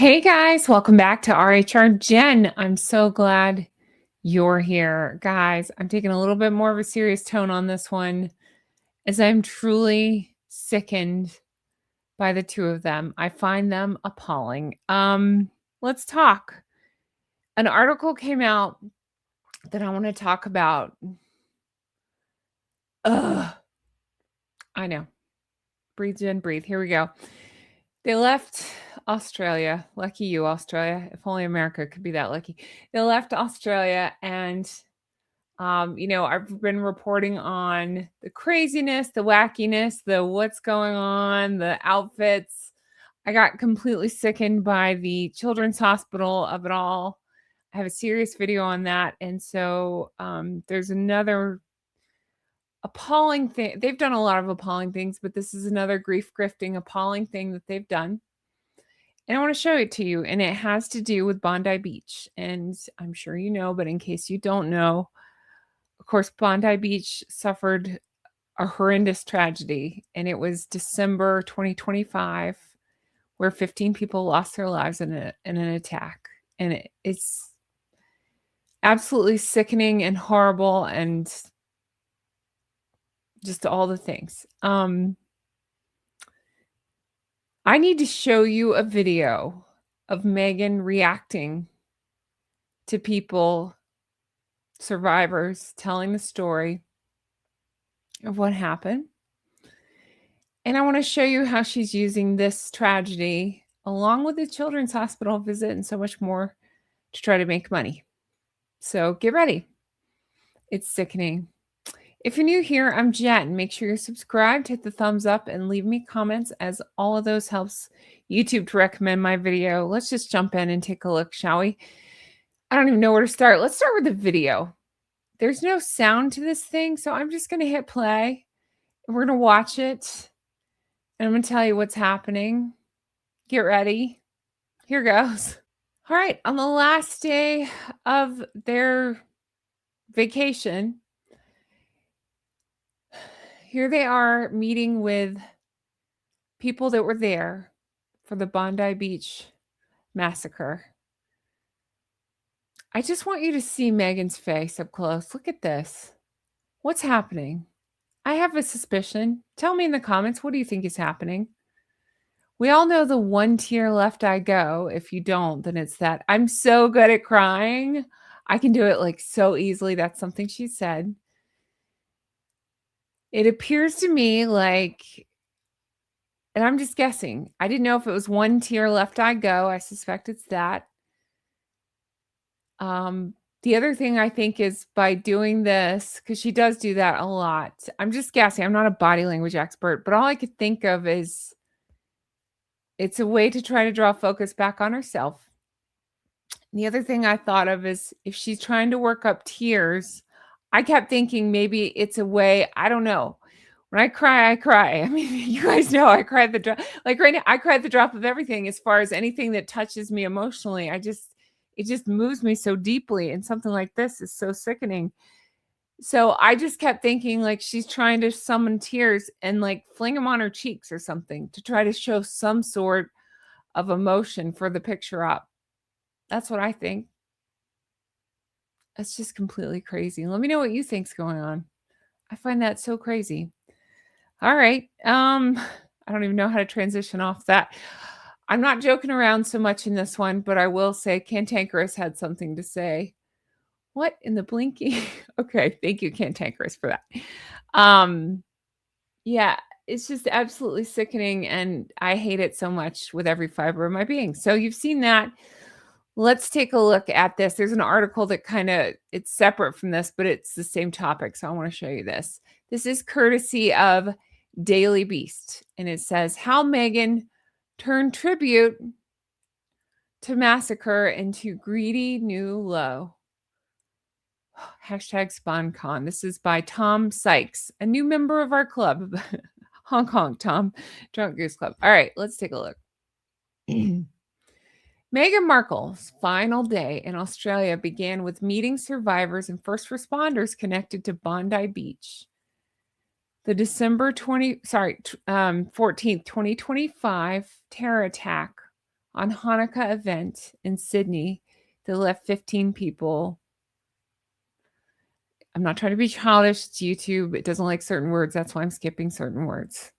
Hey guys, welcome back to RHR Jen. I'm so glad you're here. Guys, I'm taking a little bit more of a serious tone on this one as I'm truly sickened by the two of them. I find them appalling. Let's talk. An article came out that I want to talk about. Ugh. I know. Breathe, Jen, breathe. Here we go. They left Australia. Lucky you, Australia. If only America could be that lucky. They left Australia and I've been reporting on the craziness, the wackiness, the what's going on, the outfits. I got completely sickened by the children's hospital of it all. I have a serious video on that. And so there's another appalling thing. They've done a lot of appalling things, but this is another grifting, appalling thing that they've done. And I want to show it to you. And it has to do with Bondi Beach. And I'm sure you know, but in case you don't know, of course, Bondi Beach suffered a horrendous tragedy. And it was December 2025, where 15 people lost their lives in an attack. And it's absolutely sickening and horrible and just all the things. I need to show you a video of Meghan reacting to people, survivors, telling the story of what happened. And I want to show you how she's using this tragedy, along with the children's hospital visit and so much more, to try to make money. So get ready. It's sickening. If you're new here, I'm Jen. Make sure you're subscribed, hit the thumbs up, and leave me comments, as all of those helps YouTube to recommend my video. Let's just jump in and take a look, shall we? I don't even know where to start. Let's start with the video. There's no sound to this thing, so I'm just going to hit play. And we're going to watch it. And I'm going to tell you what's happening. Get ready. Here goes. All right. On the last day of their vacation, here they are meeting with people that were there for the Bondi Beach massacre. I just want you to see Meghan's face up close. Look at this. What's happening? I have a suspicion. Tell me in the comments, what do you think is happening? We all know the one tear left I go. If you don't, then it's that. I'm so good at crying. I can do it like so easily. That's something she said. It appears to me like, and I'm just guessing, I didn't know if it was one tear left I go. I suspect it's that. The other thing I think is by doing this, because she does do that a lot. I'm just guessing. I'm not a body language expert, but all I could think of is it's a way to try to draw focus back on herself. The other thing I thought of is if she's trying to work up tears, I kept thinking maybe it's a way, I don't know. When I cry, I cry. I mean, you guys know I cry at the drop. Like right now, I cry at the drop of everything as far as anything that touches me emotionally. It just moves me so deeply. And something like this is so sickening. So I just kept thinking like she's trying to summon tears and like fling them on her cheeks or something to try to show some sort of emotion for the picture up. That's what I think. That's just completely crazy. Let me know what you think's going on. I find that so crazy. All right. I don't even know how to transition off that. I'm not joking around so much in this one, but I will say Cantankerous had something to say. What in the blinky? Okay, thank you, Cantankerous, for that. Yeah, it's just absolutely sickening, and I hate it so much with every fiber of my being. So you've seen that. Let's take a look at this. There's an article that it's separate from this, but it's the same topic. So I want to show you this. This is courtesy of Daily Beast, and it says how Meghan turned tribute to Massacre into greedy new low. Hashtag SpawnCon. This is by Tom Sykes, a new member of our club. Honk honk, Tom. Drunk Goose Club. All right, let's take a look. Meghan Markle's final day in Australia began with meeting survivors and first responders connected to Bondi Beach. The December 14th, 2025 terror attack on Hanukkah event in Sydney that left 15 people. I'm not trying to be childish. It's YouTube. It doesn't like certain words. That's why I'm skipping certain words.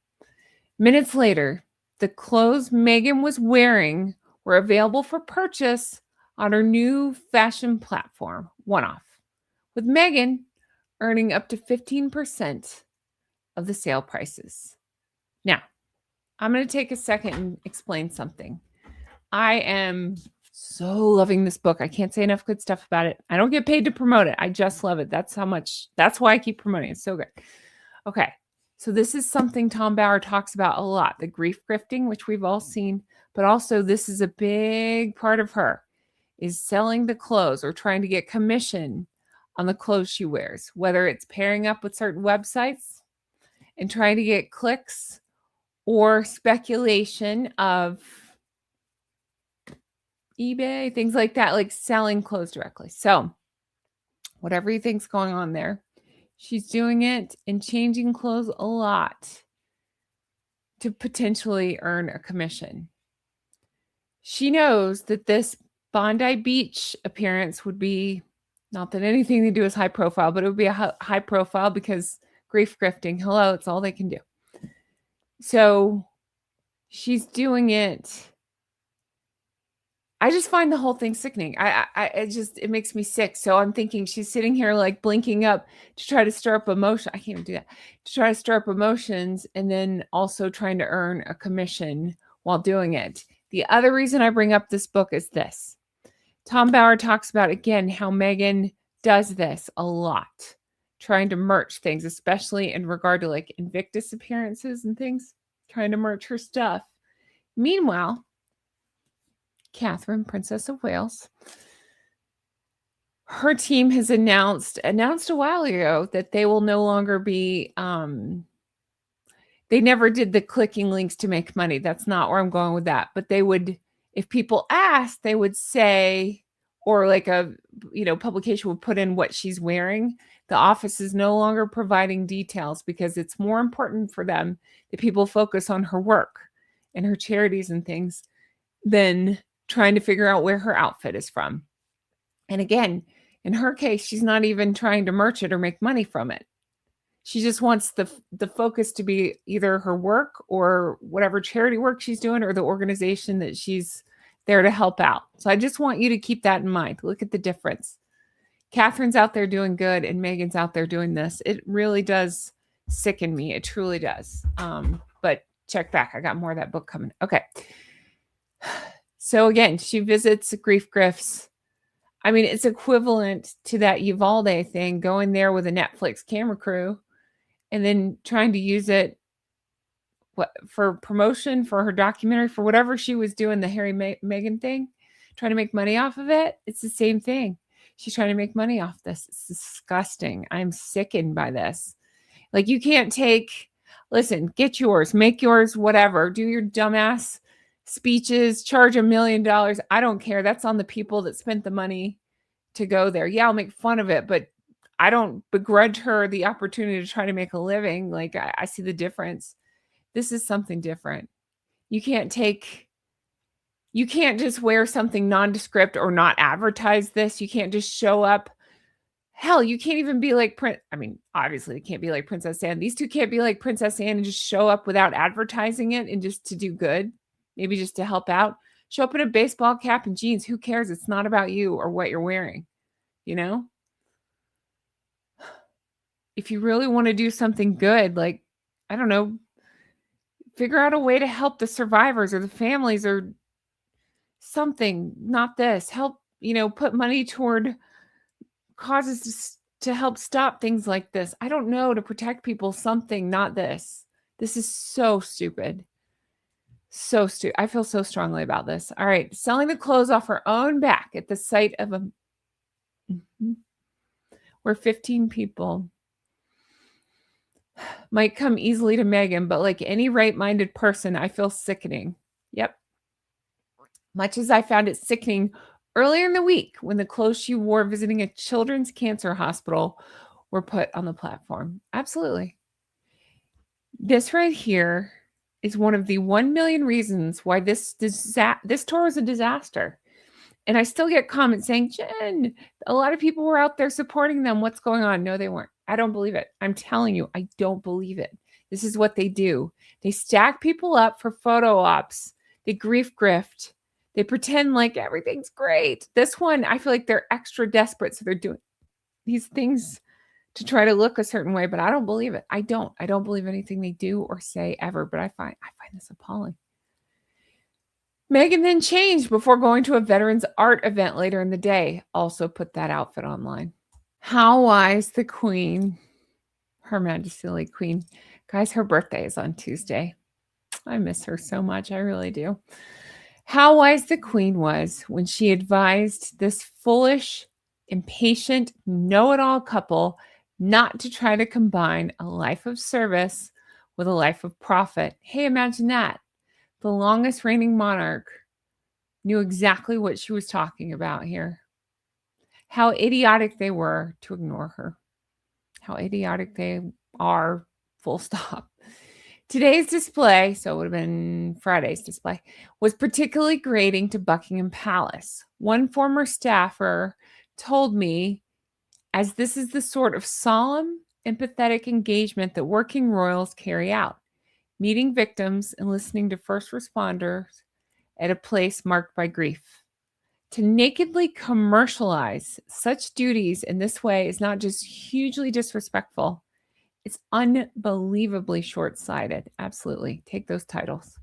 Minutes later, the clothes Meghan was wearing were available for purchase on her new fashion platform, One Off, with Meghan earning up to 15% of the sale prices. Now, I'm going to take a second and explain something. I am so loving this book. I can't say enough good stuff about it. I don't get paid to promote it. I just love it. That's why I keep promoting it. It's so good. Okay. So this is something Tom Bauer talks about a lot, the grifting, which we've all seen, but also this is a big part of her, is selling the clothes or trying to get commission on the clothes she wears, whether it's pairing up with certain websites and trying to get clicks or speculation of eBay, things like that, like selling clothes directly. So whatever you think's going on there, she's doing it and changing clothes a lot to potentially earn a commission. She knows that this Bondi Beach appearance would be, not that anything they do is high profile, but it would be a high profile because grifting, hello, it's all they can do. So she's doing it. I just find the whole thing sickening. It makes me sick. So I'm thinking she's sitting here like blinking up to try to stir up emotion. I can't even do that. To try to stir up emotions and then also trying to earn a commission while doing it. The other reason I bring up this book is this. Tom Bauer talks about, again, how Meghan does this a lot, trying to merch things, especially in regard to like Invictus appearances and things, trying to merch her stuff. Meanwhile, Catherine, Princess of Wales, her team has announced a while ago that they will no longer be, they never did the clicking links to make money. That's not where I'm going with that. But they would, if people asked, they would say, or like a, publication would put in what she's wearing. The office is no longer providing details because it's more important for them that people focus on her work and her charities and things than trying to figure out where her outfit is from. And again, in her case, she's not even trying to merch it or make money from it. She just wants the focus to be either her work or whatever charity work she's doing or the organization that she's there to help out. So I just want you to keep that in mind. Look at the difference. Catherine's out there doing good and Meghan's out there doing this. It really does sicken me. It truly does. But check back. I got more of that book coming. Okay. So again, she visits grifts. I mean, it's equivalent to that Uvalde thing, going there with a Netflix camera crew and then trying to use it for promotion for her documentary, for whatever she was doing, the Harry Meghan thing, trying to make money off of it. It's the same thing. She's trying to make money off this. It's disgusting. I'm sickened by this. Like, you can't listen, get yours, make yours, whatever. Do your dumbass speeches, charge $1 million. I don't care. That's on the people that spent the money to go there. Yeah, I'll make fun of it, but I don't begrudge her the opportunity to try to make a living. Like, I see the difference. This is something different. You can't just wear something nondescript or not advertise this. You can't just show up. Hell, you can't even be like obviously it can't be like Princess Anne. These two can't be like Princess Anne and just show up without advertising it and just to do good. Maybe just to help out. Show up in a baseball cap and jeans. Who cares? It's not about you or what you're wearing. If you really want to do something good, like, I don't know, figure out a way to help the survivors or the families or something. Not this. Help, put money toward causes to help stop things like this. I don't know, to protect people, something, not this. This is so stupid. So stupid. I feel so strongly about this. All right. Selling the clothes off her own back at the site of where 15 people might come easily to Meghan, but like any right-minded person, I feel sickening. Yep. Much as I found it sickening earlier in the week when the clothes she wore visiting a children's cancer hospital were put on the platform. Absolutely. This right here is one of the 1 million reasons why this tour was a disaster. And I still get comments saying, "Jen, a lot of people were out there supporting them. What's going on?" No, they weren't. I don't believe it. I'm telling you, I don't believe it. This is what they do. They stack people up for photo ops. They grift. They pretend like everything's great. This one, I feel like they're extra desperate, so they're doing these things to try to look a certain way, but I don't believe it. I don't believe anything they do or say ever, but I find this appalling. Meghan then changed before going to a veterans art event later in the day. Also put that outfit online. How wise the Queen, Her Majesty the late Queen. Guys, her birthday is on Tuesday. I miss her so much. I really do. How wise the Queen was when she advised this foolish, impatient, know-it-all couple not to try to combine a life of service with a life of profit. Hey, imagine that. The longest reigning monarch knew exactly what she was talking about here. How idiotic they were to ignore her. How idiotic they are, full stop. Today's display, so it would have been Friday's display, was particularly grating to Buckingham Palace. One former staffer told me, as this is the sort of solemn, empathetic engagement that working royals carry out, meeting victims and listening to first responders at a place marked by grief. To nakedly commercialize such duties in this way is not just hugely disrespectful, it's unbelievably short-sighted. Absolutely. Take those titles.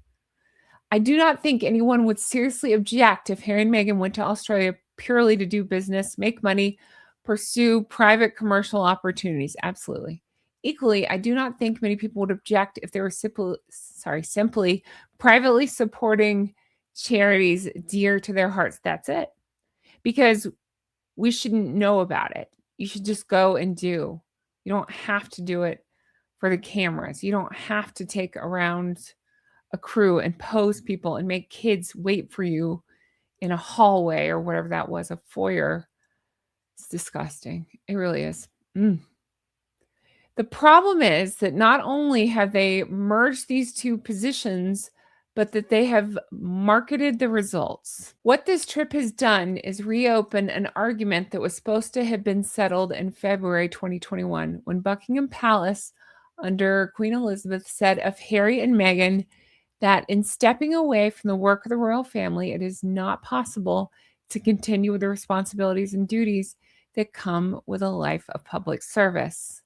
I do not think anyone would seriously object if Harry and Meghan went to Australia purely to do business, make money, pursue private commercial opportunities. Absolutely. Equally, I do not think many people would object if they were simply privately supporting charities dear to their hearts. That's it. Because we shouldn't know about it. You should just go and do. You don't have to do it for the cameras. You don't have to take around a crew and pose people and make kids wait for you in a hallway or whatever that was, a foyer. It's disgusting. It really is. The problem is that not only have they merged these two positions, but that they have marketed the results. What this trip has done is reopen an argument that was supposed to have been settled in February 2021, when Buckingham Palace, under Queen Elizabeth, said of Harry and Meghan that in stepping away from the work of the royal family, it is not possible to continue with the responsibilities and duties that come with a life of public service.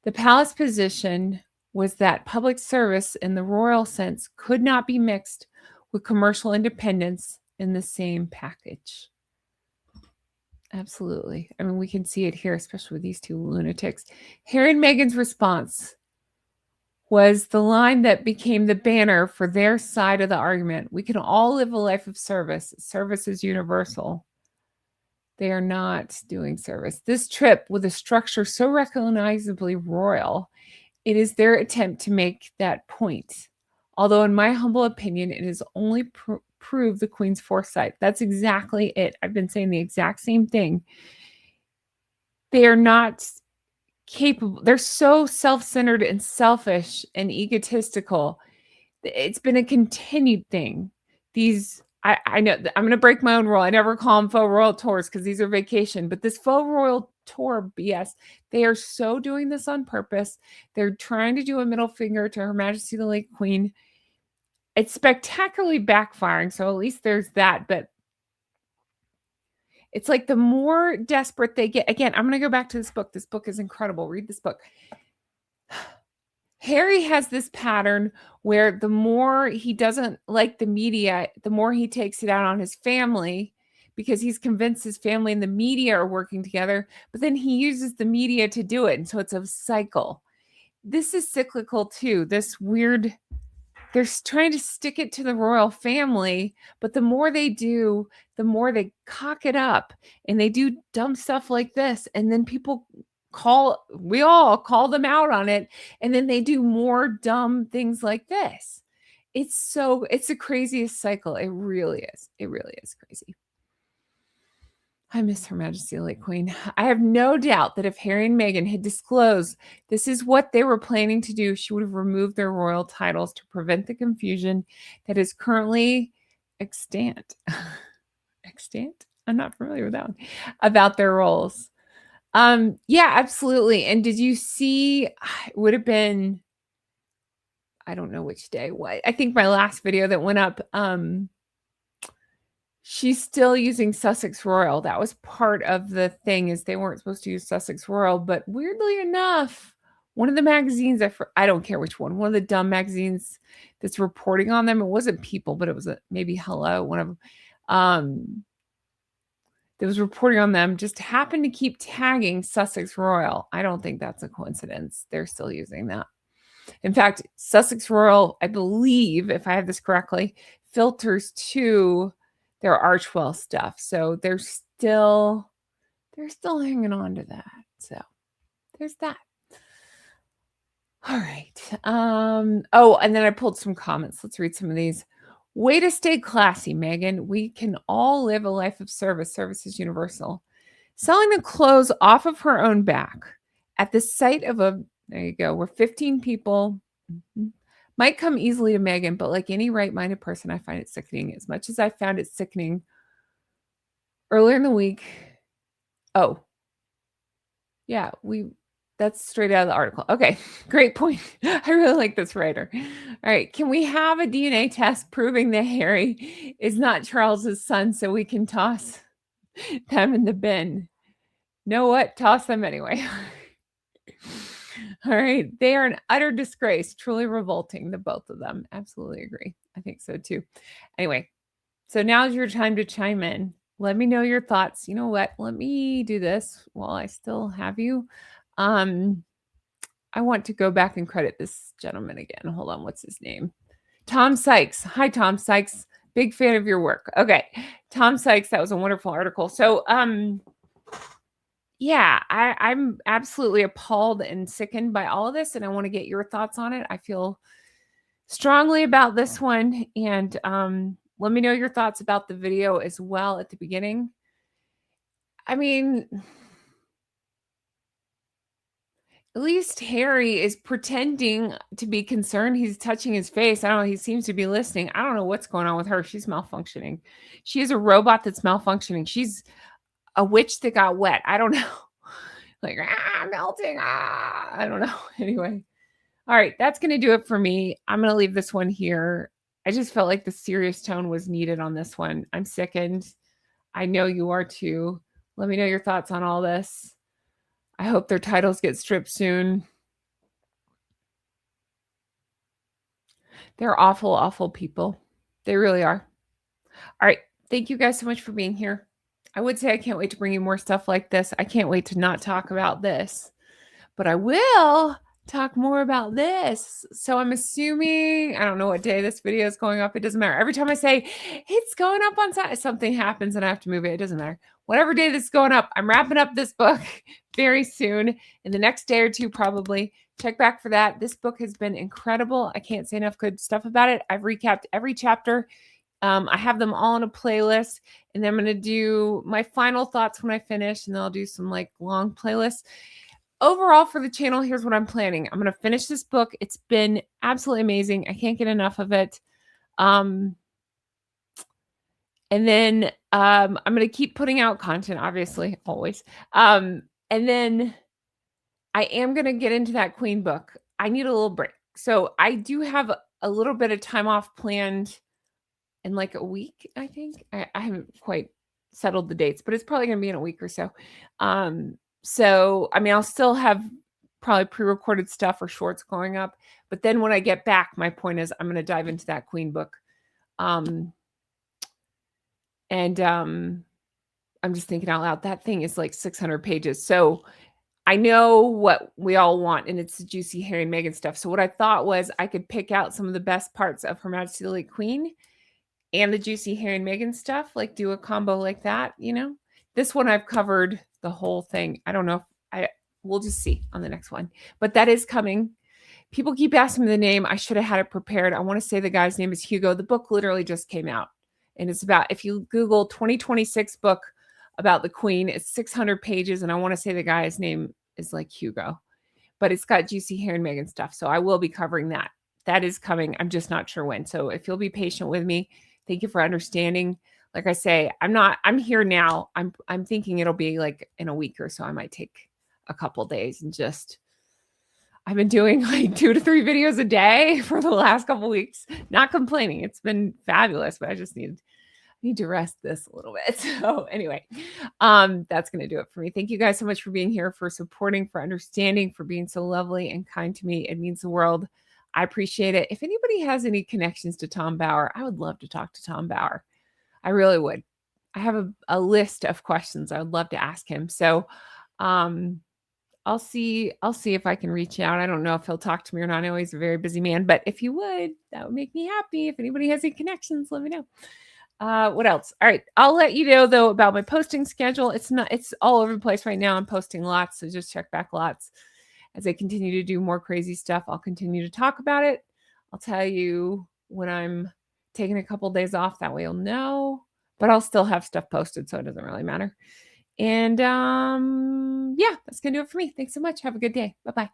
The palace position was that public service in the royal sense could not be mixed with commercial independence in the same package. Absolutely. I mean, we can see it here, especially with these two lunatics. Harry and Meghan's response was the line that became the banner for their side of the argument. We can all live a life of service. Service is universal. They are not doing service. This trip, with a structure so recognizably royal, it is their attempt to make that point. Although, in my humble opinion, it has only proved the Queen's foresight. That's exactly it. I've been saying the exact same thing. They are not capable. They're so self-centered and selfish and egotistical. It's been a continued thing. I know I'm going to break my own rule. I never call them faux royal tours because these are vacation, but this faux royal tour BS, they are so doing this on purpose. They're trying to do a middle finger to Her Majesty the late Queen. It's spectacularly backfiring, so at least there's that, but it's like the more desperate they get. Again, I'm going to go back to this book. This book is incredible. Read this book. Harry has this pattern where the more he doesn't like the media, the more he takes it out on his family, because he's convinced his family and the media are working together, but then he uses the media to do it. And so it's a cycle. This is cyclical too. This weird, they're trying to stick it to the royal family, but the more they do, the more they cock it up and they do dumb stuff like this. And then we all call them out on it. And then they do more dumb things like this. It's the craziest cycle. It really is. It really is crazy. I miss Her Majesty the late Queen. I have no doubt that if Harry and Meghan had disclosed this is what they were planning to do, she would have removed their royal titles to prevent the confusion that is currently extant. Extant? I'm not familiar with that one. About their roles. Yeah, absolutely. And did you see, it would have been, I don't know which day, what, I think my last video that went up, she's still using Sussex Royal. That was part of the thing, is they weren't supposed to use Sussex Royal, but weirdly enough, one of the magazines, I don't care which one of the dumb magazines that's reporting on them, it wasn't People, but it was maybe Hello, one of them, that was reporting on them, just happened to keep tagging Sussex Royal. I don't think that's a coincidence. They're still using that. In fact, Sussex Royal, I believe, if I have this correctly, filters to their Archwell stuff. So they're still hanging on to that. So there's that. All right. Oh, and then I pulled some comments. Let's read some of these. Way to stay classy, Meghan. We can all live a life of service. Service is universal. Selling the clothes off of her own back at the sight of there you go, we're 15 people. Might come easily to Meghan, but like any right-minded person, I find it sickening. As much as I found it sickening earlier in the week. Oh, yeah, that's straight out of the article. Okay, great point. I really like this writer. All right, can we have a DNA test proving that Harry is not Charles's son so we can toss them in the bin? Know what? Toss them anyway. All right, they are an utter disgrace, truly revolting, the both of them. Absolutely agree. I think so too. Anyway, so now's your time to chime in. Let me know your thoughts. You know what? Let me do this while I still have you. I want to go back and credit this gentleman again. Hold on. What's his name? Tom Sykes. Hi, Tom Sykes. Big fan of your work. Okay. Tom Sykes. That was a wonderful article. So, yeah, I'm absolutely appalled and sickened by all of this, and I want to get your thoughts on it. I feel strongly about this one, and let me know your thoughts about the video as well at the beginning. I mean, at least Harry is pretending to be concerned. He's touching his face. I don't know. He seems to be listening. I don't know what's going on with her. She's malfunctioning. She is a robot that's malfunctioning. She's a witch that got wet. I don't know. Like, melting. I don't know. Anyway. All right. That's going to do it for me. I'm going to leave this one here. I just felt like the serious tone was needed on this one. I'm sickened. I know you are too. Let me know your thoughts on all this. I hope their titles get stripped soon. They're awful, awful people. They really are. All right. Thank you guys so much for being here. I would say I can't wait to bring you more stuff like this. I can't wait to not talk about this, but I will talk more about this. So I'm assuming, I don't know what day this video is going up. It doesn't matter. Every time I say it's going up on Saturday, something happens and I have to move it. It doesn't matter. Whatever day this is going up, I'm wrapping up this book very soon, in the next day or two, probably. Check back for that. This book has been incredible. I can't say enough good stuff about it. I've recapped every chapter. I have them all in a playlist, and then I'm going to do my final thoughts when I finish, and then I'll do some like long playlists. Overall for the channel, here's what I'm planning. I'm going to finish this book. It's been absolutely amazing. I can't get enough of it. And then I'm going to keep putting out content, obviously, always. And then I am going to get into that Queen book. I need a little break. So I do have a little bit of time off planned in like a week, I think. I haven't quite settled the dates, but it's probably going to be in a week or so. So, I mean, I'll still have probably pre-recorded stuff or shorts going up. But then when I get back, my point is I'm going to dive into that Queen book. I'm just thinking out loud. That thing is like 600 pages. So I know what we all want, and it's the juicy Harry and Meghan stuff. So what I thought was I could pick out some of the best parts of Her Majesty the Late Queen and the juicy Harry and Meghan stuff, like do a combo like that, you know? This one I've covered the whole thing. I don't know. We'll just see on the next one. But that is coming. People keep asking me the name. I should have had it prepared. I want to say the guy's name is Hugo. The book literally just came out. And it's about, if you Google 2026 book about the queen. It's 600 pages, and I want to say the guy's name is like Hugo, but it's got juicy Harry and Meghan stuff. So I will be covering that. That is coming. I'm just not sure when. So if you'll be patient with me, thank you for understanding. Like I say, I'm here now. I'm thinking it'll be like in a week or so. I might take a couple days and just I've been doing like 2 to 3 videos a day for the last couple weeks. Not complaining. It's been fabulous, but I just need to rest this a little bit. So anyway, that's going to do it for me. Thank you guys so much for being here, for supporting, for understanding, for being so lovely and kind to me. It means the world. I appreciate it. If anybody has any connections to Tom Bauer, I would love to talk to Tom Bauer. I really would. I have a list of questions I would love to ask him. So, I'll see if I can reach out. I don't know if he'll talk to me or not. I know he's a very busy man, but if he would, that would make me happy. If anybody has any connections, let me know. What else? All right. I'll let you know though about my posting schedule. It's all over the place right now. I'm posting lots. So just check back lots as I continue to do more crazy stuff. I'll continue to talk about it. I'll tell you when I'm taking a couple days off. That way you'll know, but I'll still have stuff posted. So it doesn't really matter. And, yeah, that's going to do it for me. Thanks so much. Have a good day. Bye-bye.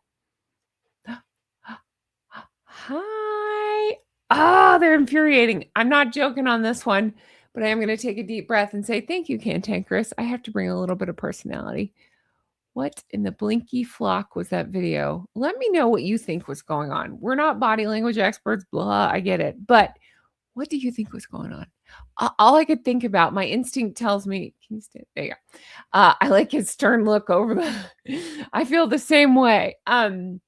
Hi. Oh, they're infuriating. I'm not joking on this one, but I am going to take a deep breath and say, thank you, Cantankerous. I have to bring a little bit of personality. What in the blinky flock was that video? Let me know what you think was going on. We're not body language experts, blah, I get it. But what do you think was going on? All I could think about, my instinct tells me, can you stay? There you go. I like his stern look over the, I feel the same way. All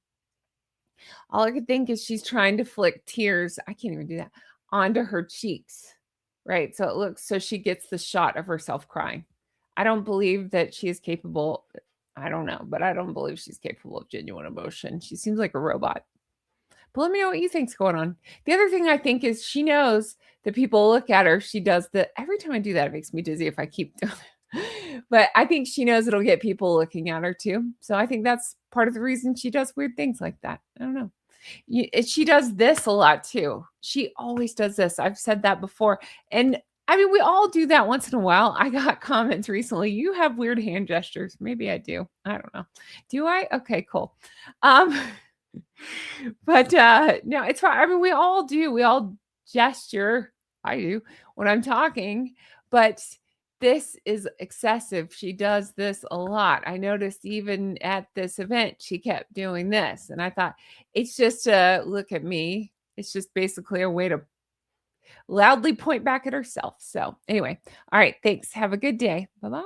I could think is she's trying to flick tears. I can't even do that onto her cheeks. Right. So it looks, so she gets the shot of herself crying. I don't believe that she is capable. I don't know, but I don't believe she's capable of genuine emotion. She seems like a robot. But let me know what you think's going on. The other thing I think is she knows that people look at her. She does the, every time I do that, it makes me dizzy if I keep doing it. But I think she knows it'll get people looking at her too. So I think that's part of the reason she does weird things like that. I don't know. She does this a lot too. She always does this. I've said that before. And I mean, we all do that once in a while. I got comments recently. You have weird hand gestures. Maybe I do. I don't know. Do I? Okay, cool. But no, it's fine. I mean, we all do. We all gesture. I do when I'm talking, but this is excessive. She does this a lot. I noticed even at this event, she kept doing this. And I thought, it's just a look at me. It's just basically a way to loudly point back at herself. So anyway, all right. Thanks. Have a good day. Bye-bye.